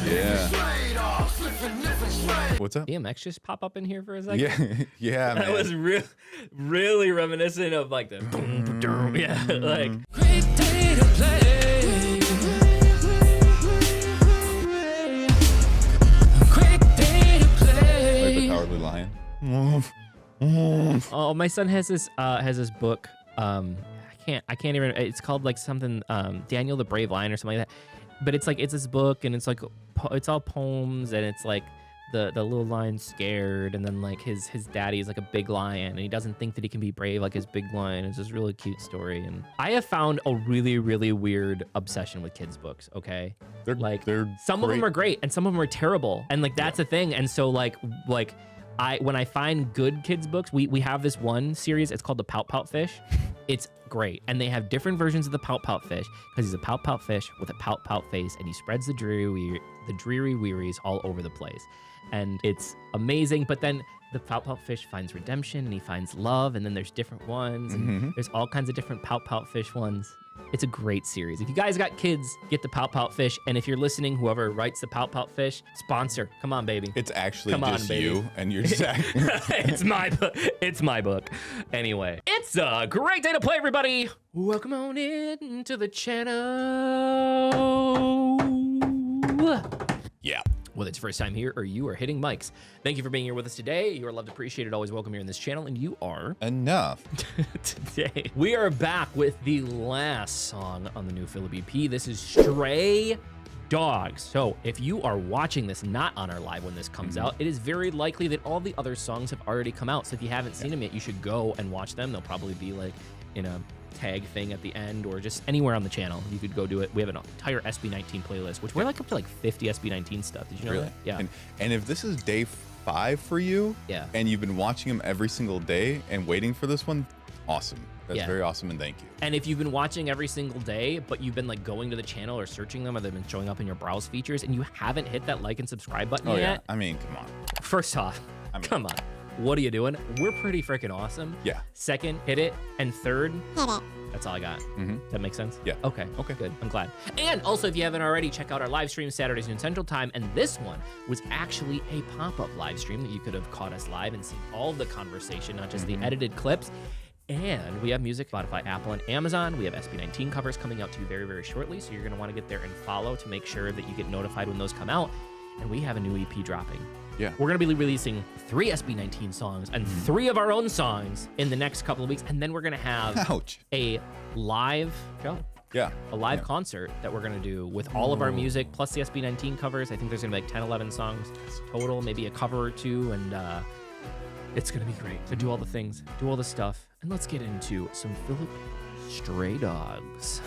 Yeah. What's up? DMX just pop up in here for a second? Yeah, yeah, That man. was really reminiscent of like the yeah, like Great day to play. Great day to play. Like the Cowardly Lion. oh, my son has this book. I can't even. It's called like something Daniel the Brave Lion or something like that. But it's this book and it's like it's all poems and it's like the little lion's scared and then like his daddy is like a big lion and he doesn't think that he can be brave like his big lion. It's this really cute story and I have found a really weird obsession with kids books. Okay, They're some of them are great and some of them are terrible and like that's a thing. And so like when I find good kids books, we have this one series. It's called the Pout Pout Fish. It's great, and they have different versions of the Pout Pout Fish because he's a Pout Pout Fish with a pout pout face, and he spreads the dreary wearies all over the place, and it's amazing. But then the Pout Pout Fish finds redemption, and he finds love, and then there's different ones, and there's all kinds of different Pout Pout Fish ones. It's a great series. If you guys got kids, get the Pout Pout Fish. And if you're listening, whoever writes the Pout Pout Fish, sponsor. Come on, baby. It's actually Come on, just baby. you, and you're just It's my book. It's my book. Anyway, it's a great day to play, everybody. Welcome on in to the channel. yeah. Whether it's your first time here or you are hitting mics, thank you for being here with us today. You are loved, appreciated, always welcome here in this channel, and you are Enough. today. We are back with the last song on the new Felip EP. This is Stray Dogs. So if you are watching this not on our live when this comes out, it is very likely that all the other songs have already come out. So if you haven't seen them yet, you should go and watch them. They'll probably be like in a tag thing at the end or just anywhere on the channel. You could go do it. We have an entire SB19 playlist, which we're like up to like 50 SB19 stuff. Did you know that? Yeah. And if this is day 5 for you, yeah, and you've been watching them every single day and waiting for this one, awesome. That's yeah. very awesome, and thank you. And if you've been watching every single day, but you've been like going to the channel or searching them, or they've been showing up in your browse features, and you haven't hit that like and subscribe button yet. Yeah. I mean, come on. First off, come on. What are you doing? We're pretty freaking awesome. Yeah. Second, hit it. And third, hit it. That's all I got. That makes sense? Yeah. Okay. Okay, good. I'm glad. And also, if you haven't already, check out our live stream Saturdays noon Central Time. And this one was actually a pop-up live stream that you could have caught us live and seen all of the conversation, not just the edited clips. And we have music, Spotify, Apple, and Amazon. We have SB19 covers coming out to you very very shortly. So you're going to want to get there and follow to make sure that you get notified when those come out. And we have a new EP dropping. Yeah. We're going to be releasing 3 SB19 songs and 3 of our own songs in the next couple of weeks. And then we're going to have a live show. Yeah. A live concert that we're going to do with all of our music, plus the SB19 covers. I think there's going to be like 10, 11 songs total, maybe a cover or 2. And it's going to be great. So do all the things, do all the stuff. And let's get into some Felip Straydogs.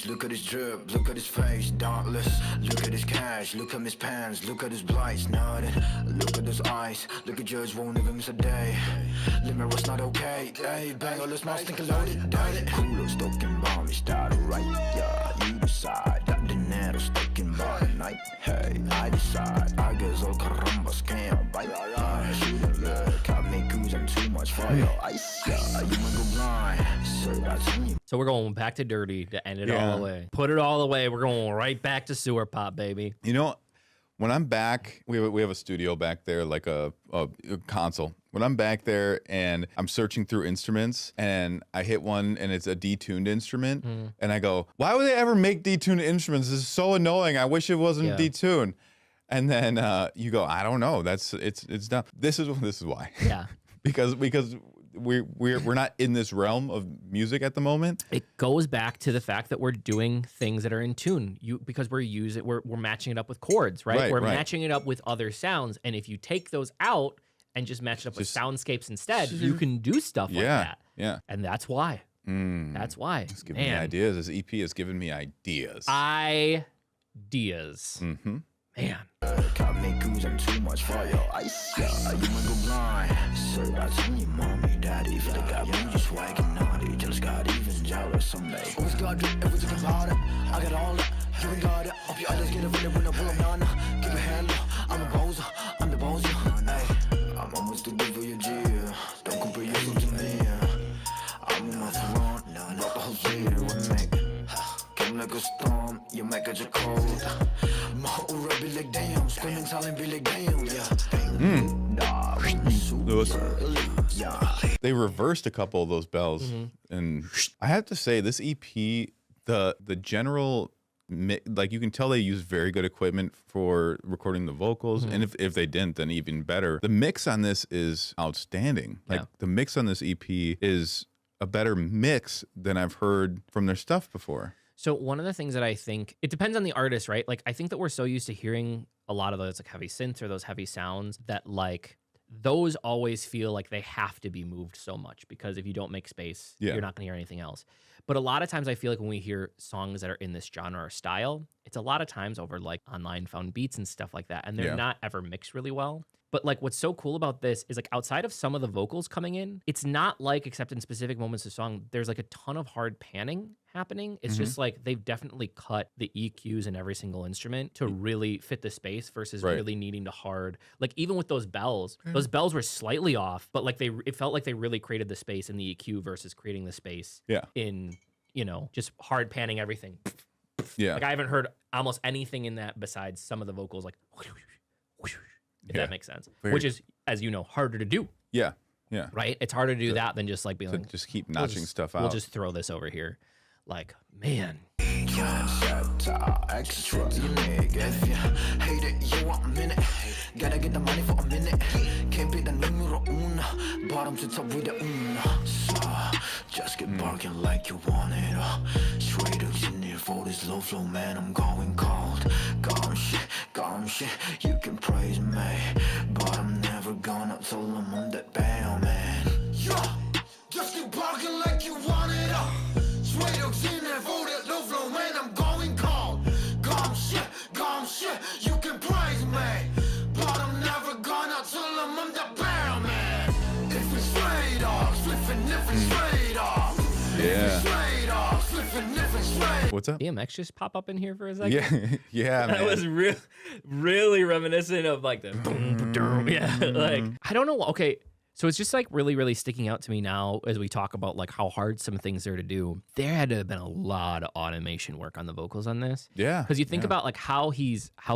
Look at his drip, look at his face, dauntless. Look at his cash, look at his pants, look at his blights, nodded. Look at his eyes, look at judge, won't even miss a day. Limit was not okay, hey, bang all his mouth, think loaded, dirty. Cool, stuck bomb, he started right, yeah. You decide, that dinero stuck in by night, hey. I decide, I guess all carambas can't bite. Shouldn't look, I make goose, I'm too much for your ice, yeah. You might go blind, so that's on you. So we're going back to dirty to end it all the way. Put it all away. We're going right back to sewer pop, baby. You know, when I'm back, we have a studio back there, like a console. When I'm back there and I'm searching through instruments and I hit one and it's a detuned instrument and I go, why would they ever make detuned instruments? This is so annoying. I wish it wasn't detuned. And then you go, I don't know. It's done. This is why. Yeah. because we're not in this realm of music at the moment. It goes back to the fact that we're doing things that are in tune. Because we're matching it up with chords, right? We're matching it up with other sounds. And if you take those out and just match it up with soundscapes instead, you can do stuff like that. Yeah. And that's why. That's why. It's giving me ideas. This EP has given me ideas. Ideas. Man. Can't make goose, I'm too much for your ice. Yeah, you might go blind. So that's on your mommy, daddy. Feel like I'm just swagging naughty. Just got even jealous someday. Always got it, everything about it. I got all it. You ain't got it. Hope you others get a minute when I pull them down. darling, be like, damn, yeah. Lewis. They reversed a couple of those bells, and I have to say, this EP, the general, like you can tell they use very good equipment for recording the vocals, and if they didn't, then even better. The mix on this is outstanding. Like the mix on this EP is a better mix than I've heard from their stuff before. So one of the things that I think, it depends on the artist, right? Like I think that we're so used to hearing a lot of those like heavy synths or those heavy sounds that like those always feel like they have to be moved so much, because if you don't make space, you're not gonna hear anything else. But a lot of times I feel like when we hear songs that are in this genre or style, it's a lot of times over like online found beats and stuff like that. And they're not ever mixed really well. But like what's so cool about this is like outside of some of the vocals coming in, it's not like, except in specific moments of the song, there's like a ton of hard panning happening. It's just like they've definitely cut the EQs in every single instrument to really fit the space versus really needing to hard. Like even with those bells were slightly off, but like it felt like they really created the space in the EQ versus creating the space in, you know, just hard panning everything. Like I haven't heard almost anything in that besides some of the vocals like if that makes sense. Which is, as you know, harder to do. Yeah. Right? It's harder to do that than just like being like, just keep notching stuff out. We'll just throw this over here. Like, man. Extra unique. If you hate it, you want a minute. Gotta get the money for a minute. Can't be the numero uno. Bottom to top with the uno. So just get barking like you want it. Straydogs in here for this low flow, man. I'm going cold. Gone shit. You can praise me, but I'm never gonna tell them I'm that bad, man. Yeah, just keep barking like you want it. Straydogs in there for this low flow, man. I'm going cold. Gone shit. You can praise me, but I'm never gonna tell them I'm the bad, man. If it's Straydogs, flipping different Straydogs. What's up? DMX just pop up in here for a second. Yeah, man. That was really reminiscent of like the like I don't know. Okay, so it's just like really sticking out to me now as we talk about like how hard some things are to do. There had to have been a lot of automation work on the vocals on this. Yeah, because you think about like how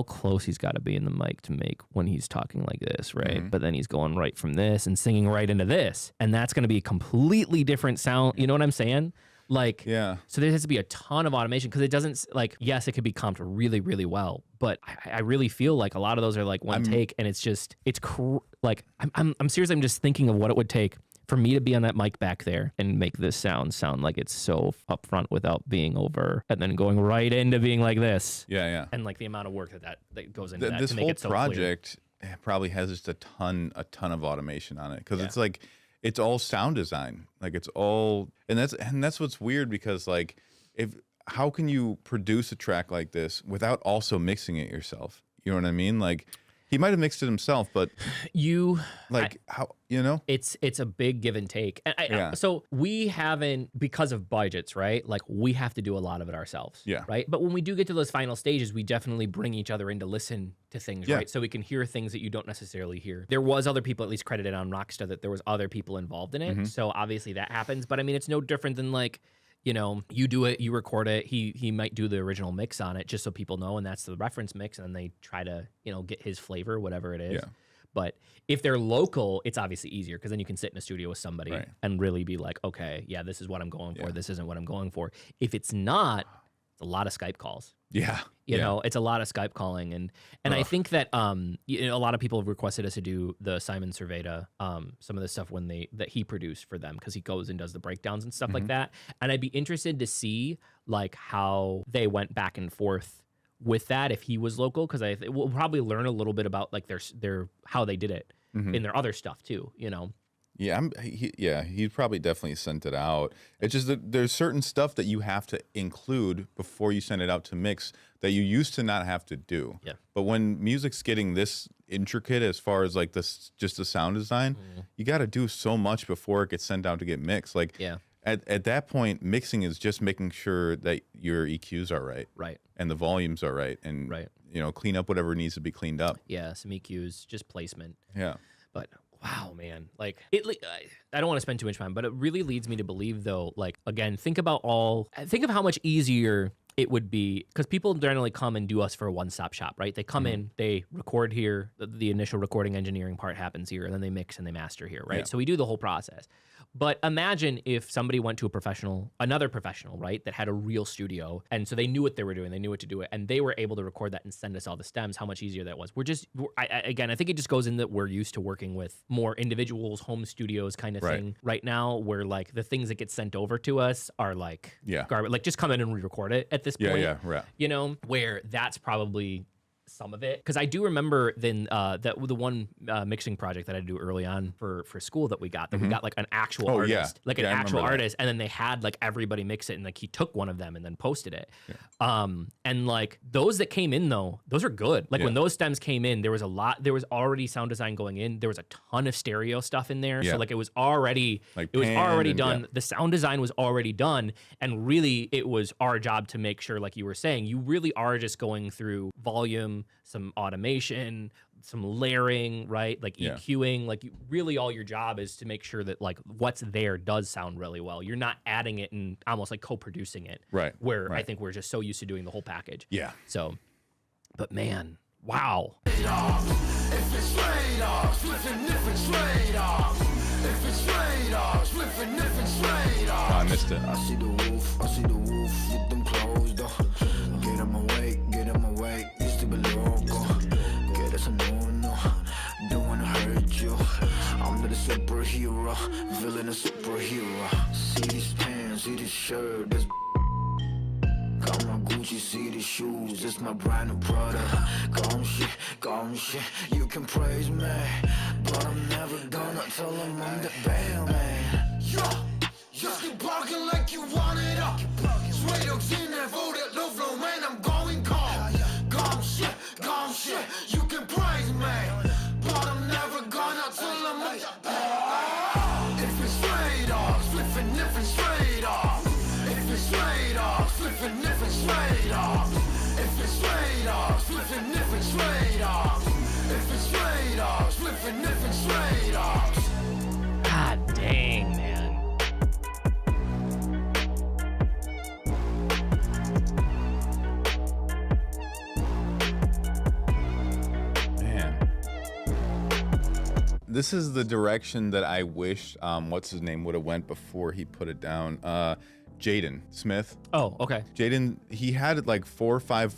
close he's got to be in the mic to make when he's talking like this, right? But then he's going right from this and singing right into this, and that's going to be a completely different sound. You know what I'm saying? Like, so there has to be a ton of automation because it doesn't like, yes, it could be comped really well, but I really feel like a lot of those are like one take, and it's just, like, I'm seriously, I'm just thinking of what it would take for me to be on that mic back there and make this sound like it's so upfront without being over, and then going right into being like this. Yeah. And like the amount of work that goes into that this to make whole it so project probably has just a ton of automation on it, because it's like, it's all sound design. Like it's all, and that's what's weird, because like how can you produce a track like this without also mixing it yourself? You know what I mean? Like he might have mixed it himself, but how, you know, it's a big give and take. And so we haven't, because of budgets, right? Like we have to do a lot of it ourselves. Yeah. Right. But when we do get to those final stages, we definitely bring each other in to listen to things, right? So we can hear things that you don't necessarily hear. There was other people at least credited on Rocksta that there was other people involved in it. So obviously that happens. But I mean, it's no different than like, you know, you do it, you record it. He might do the original mix on it just so people know, and that's the reference mix, and then they try to, you know, get his flavor, whatever it is. Yeah. But if they're local, it's obviously easier because then you can sit in a studio with somebody and really be like, okay, yeah, this is what I'm going for. This isn't what I'm going for. If it's not, it's a lot of Skype calls. Yeah. You know, it's a lot of Skype calling. And I think that you know, a lot of people have requested us to do the Simon Cerveda, some of the stuff that he produced for them, because he goes and does the breakdowns and stuff like that. And I'd be interested to see like how they went back and forth with that if he was local, because we'll probably learn a little bit about like their how they did it in their other stuff too, you know. He probably definitely sent it out. It's just that there's certain stuff that you have to include before you send it out to mix that you used to not have to do. Yeah. But when music's getting this intricate as far as like this, just the sound design, you got to do so much before it gets sent out to get mixed. Like at that point, mixing is just making sure that your EQs are right, and the volumes are right, and you know, clean up whatever needs to be cleaned up. Yeah, some EQs, just placement. Yeah, but. Wow, man. Like, I don't want to spend too much time, but it really leads me to believe, though, like, again, think of how much easier it would be, because people generally come and do us for a one-stop shop, right? They come in, they record here, the initial recording engineering part happens here, and then they mix and they master here, right? Yeah. So we do the whole process. But imagine if somebody went to a professional, another professional, right, that had a real studio, and so they knew what they were doing, they knew what to do it, and they were able to record that and send us all the stems, how much easier that was. Again, I think it just goes in that we're used to working with more individuals, home studios kind of thing right now, where like the things that get sent over to us are like garbage, like just come in and re-record it at this point. Right. You know, where that's probably some of it, because I do remember then that the one mixing project that I do early on for school that we got like an actual artist, like an actual artist, and then they had like everybody mix it, and like he took one of them and then posted it. And like those that came in though, those are good. Like when those stems came in, there was already sound design going in. There was a ton of stereo stuff in there, so like it was already done. The sound design was already done, and really it was our job to make sure, like you were saying, you really are just going through volume, some automation, some layering, right? Like EQing, like really all your job is to make sure that like what's there does sound really well. You're not adding it and almost like co-producing it. Right. Where I think we're just so used to doing the whole package. Yeah. So, but man, wow. If it's Straydogs, flipping different Straydogs. If it's Straydogs, flipping different Straydogs. Oh, I missed it. I see the wolf with them clothes though. Get him away, used to be local. Get us a no, don't wanna hurt you. I'm not a superhero, villain a superhero. See these pants, see this shirt, this got my Gucci, see the shoes, it's my brand new Prada. Gone shit, you can praise me, but I'm never gonna tell them I'm the band man. Just keep barking like you want it up. Straydogs in there for that low flow, man, I'm going calm. Gone shit, you can praise me, but I'm never gonna tell them I'm the band. If it's Straydogs, flipping different Straydogs. If it's Straydogs, flipping different Straydogs. If it's Straydogs, flipping different Straydogs. If it's Straydogs, flipping different Straydogs. God dang, man. This is the direction that I wish what's his name would have went before he put it down. Jaden Smith. Oh, okay. Jaden, he had like 4 or 5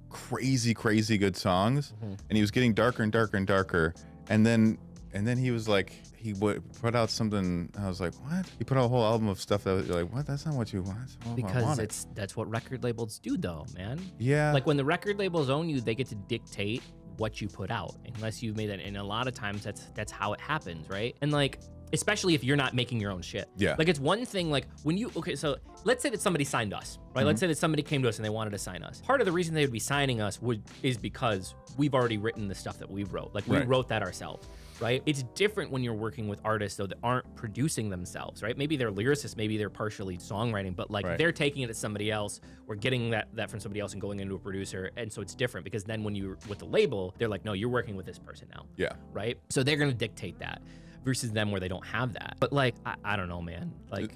crazy good songs, and he was getting darker and darker and darker. And then he was like, he would put out something. I was like, what? He put out a whole album of stuff that was like, what? That's not what you want. Because that's what record labels do, though, man. Yeah. Like when the record labels own you, they get to dictate what you put out, unless you've made it. And a lot of times that's how it happens, right? And like, especially if you're not making your own shit. Yeah. Like it's one thing, like when you, okay, so let's say that somebody signed us, right? Let's say that somebody came to us and they wanted to sign us. Part of the reason they would be signing us is because we've already written the stuff that we wrote. Like we wrote that ourselves, right? It's different when you're working with artists though that aren't producing themselves, right? Maybe they're lyricists, maybe they're partially songwriting, but like they're taking it to somebody else or getting that from somebody else and going into a producer. And so it's different because then when you're with the label, they're like, no, you're working with this person now. Yeah. Right? So they're gonna dictate that versus them where they don't have that. But like, I don't know, man. Like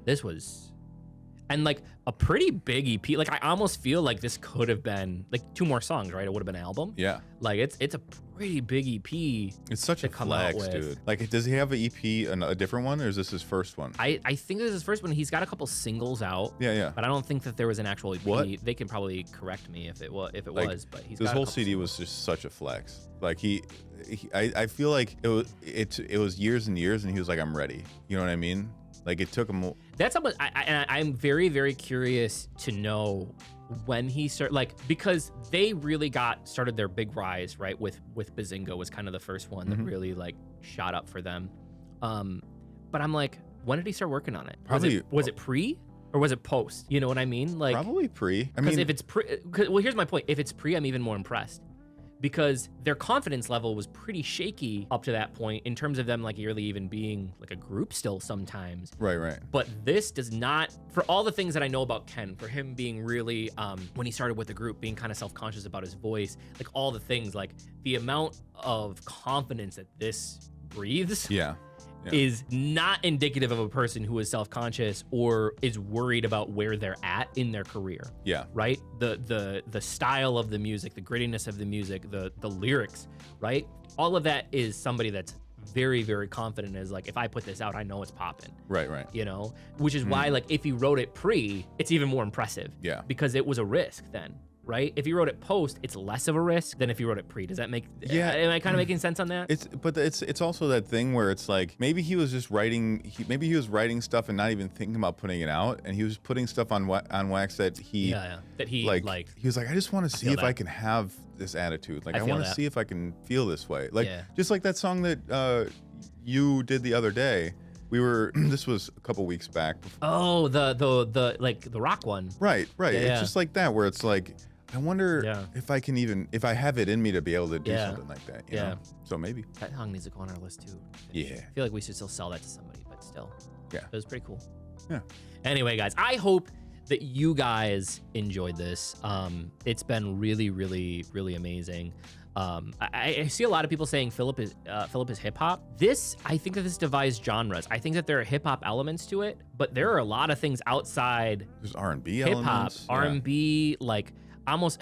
this was, and like a pretty big EP. Like I almost feel like this could have been like 2 more songs, right? It would have been an album. Yeah. Like it's a pretty big EP. It's such a flex, dude. Like, does he have an EP, a different one, or is this his first one? I think this is his first one. He's got a couple singles out. Yeah. But I don't think that there was an actual EP. What? They can probably correct me if it was. But he's this got whole CD was just such a flex. Like I feel like it was years and years, and he was like, I'm ready. You know what I mean? Like it took him. That's almost. I'm very, very curious to know when he started, like, because they really started their big rise, right? With Bazinga was kind of the first one that really like shot up for them. But I'm like, when did he start working on it? Probably was it pre or was it post? You know what I mean? Like probably pre. I because mean, if it's pre, well, here's my point. If it's pre, I'm even more impressed. Because their confidence level was pretty shaky up to that point in terms of them like really even being like a group still sometimes. Right. But this does not, for all the things that I know about Ken, for him being really, when he started with the group, being kind of self-conscious about his voice, like all the things, like the amount of confidence that this breathes. Yeah. is not indicative of a person who is self-conscious or is worried about where they're at in their career. Yeah. Right? The style of the music, the grittiness of the music, the lyrics, right? All of that is somebody that's very, very confident, is like, if I put this out, I know it's popping. Right. You know, which is why, like, if you wrote it pre, it's even more impressive. Yeah. Because it was a risk then, right? If you wrote it post, it's less of a risk than if you wrote it pre. Does that make? Yeah. Am I kind of making sense on that? It's also that thing where it's like maybe he was just writing. Maybe he was writing stuff and not even thinking about putting it out, and he was putting stuff on wax that he that he like. He was like, I just want to see if I can have this attitude. Like I want to see if I can feel this way. Like just like that song that you did the other day. We were. This was a couple weeks back. Oh, the like the rock one. Right. Yeah, It's just like that where it's like, I wonder if I can even, if I have it in me to be able to do something like that. You know? So maybe. That song needs to go on our list too. Yeah. I feel like we should still sell that to somebody, but still. Yeah. It was pretty cool. Yeah. Anyway, guys, I hope that you guys enjoyed this. It's been really, really, really amazing. I see a lot of people saying Felip is hip hop. I think that this divides genres. I think that there are hip hop elements to it, but there are a lot of things outside. There's R&B hip hop, elements. R&B, like almost.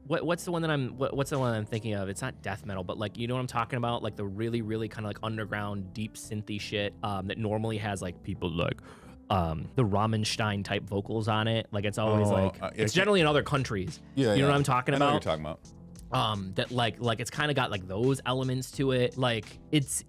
What's the one that I'm thinking of? It's not death metal, but like, you know what I'm talking about? Like the really, really kind of like underground, deep synthy shit that normally has like people like the Ramenstein type vocals on it. Like it's always it's generally in other countries. Yeah, you know what I'm talking about? I know what you're talking about. That like it's kind of got like those elements to it. Like it's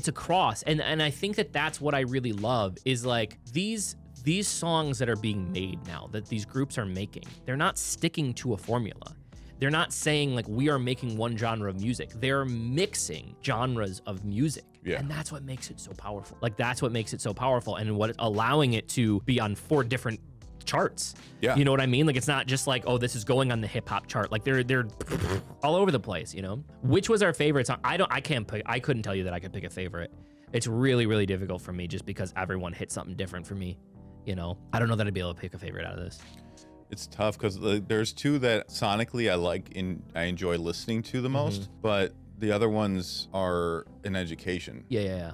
a cross, and I think that that's what I really love is like these songs that are being made now, that these groups are making. They're not sticking to a formula. They're not saying like we are making one genre of music. They're mixing genres of music. Yeah. And that's what makes it so powerful. Like that's what makes it so powerful, and what allowing it to be on 4 different charts. Yeah. You know what I mean? Like it's not just like, oh, this is going on the hip hop chart. Like they're all over the place, you know? Which was our favorite song? I couldn't tell you that I could pick a favorite. It's really, really difficult for me just because everyone hit something different for me. You know? I don't know that I'd be able to pick a favorite out of this. It's tough because there's 2 that sonically I like and I enjoy listening to the most, but the other ones are an education. Yeah.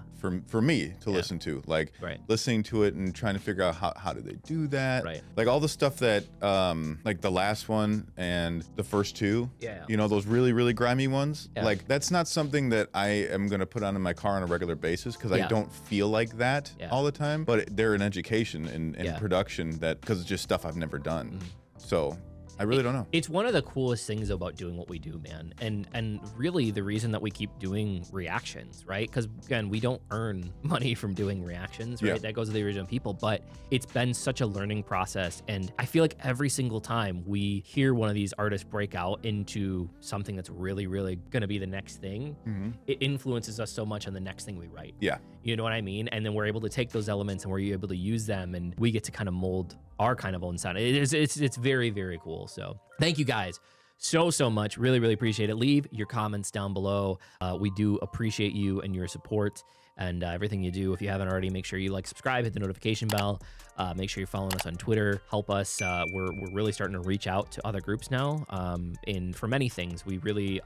For me to listen to, like listening to it and trying to figure out how do they do that. Right. Like all the stuff that like the last one and the first 2. Yeah. You know, those really, really grimy ones. Yeah. Like that's not something that I am gonna put on in my car on a regular basis because I don't feel like that all the time. But they're an education and production that because it's just stuff I've never done. So I really don't know. It's one of the coolest things about doing what we do, man. And really the reason that we keep doing reactions, right? Because again, we don't earn money from doing reactions, right? Yeah. That goes to the original people, but it's been such a learning process. And I feel like every single time we hear one of these artists break out into something that's really, really gonna be the next thing, it influences us so much on the next thing we write. Yeah. You know what I mean? And then we're able to take those elements and we're able to use them, and we get to kind of mold our kind of own sound. It's very, very cool. So thank you guys so much. Really, really appreciate it. Leave your comments down below. We do appreciate you and your support and everything you do. If you haven't already, make sure you like, subscribe, hit the notification bell. Make sure you're following us on Twitter. Help us. We're really starting to reach out to other groups now. And for many things, we really,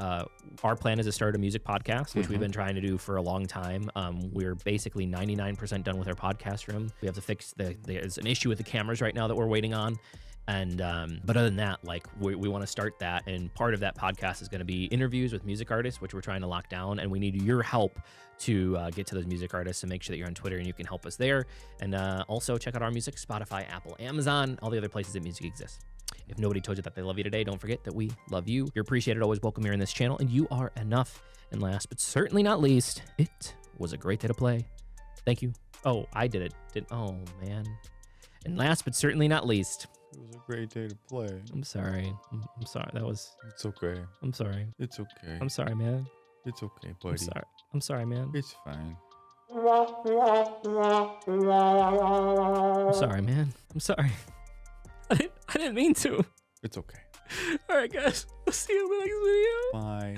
our plan is to start a music podcast, which we've been trying to do for a long time. We're basically 99% done with our podcast room. We have to fix there's an issue with the cameras right now that we're waiting on. And but other than that, like we want to start that, and part of that podcast is going to be interviews with music artists, which we're trying to lock down, and we need your help to get to those music artists. So make sure that you're on Twitter and you can help us there, and also check out our music: Spotify, Apple, Amazon, all the other places that music exists. If nobody told you that they love you today, don't forget that we love you. You're appreciated, always welcome here in this channel, and you are enough. And last but certainly not least, it was a great day to play. Thank you. Oh, I did it. Oh man. And last but certainly not least, it was a great day to play. I'm sorry. I'm sorry. It's okay. I'm sorry. It's okay. I'm sorry, man. It's okay, buddy. I'm sorry, man. It's fine. I'm sorry, man. I'm sorry. I didn't mean to. It's okay. All right, guys. We'll see you in the next video. Bye.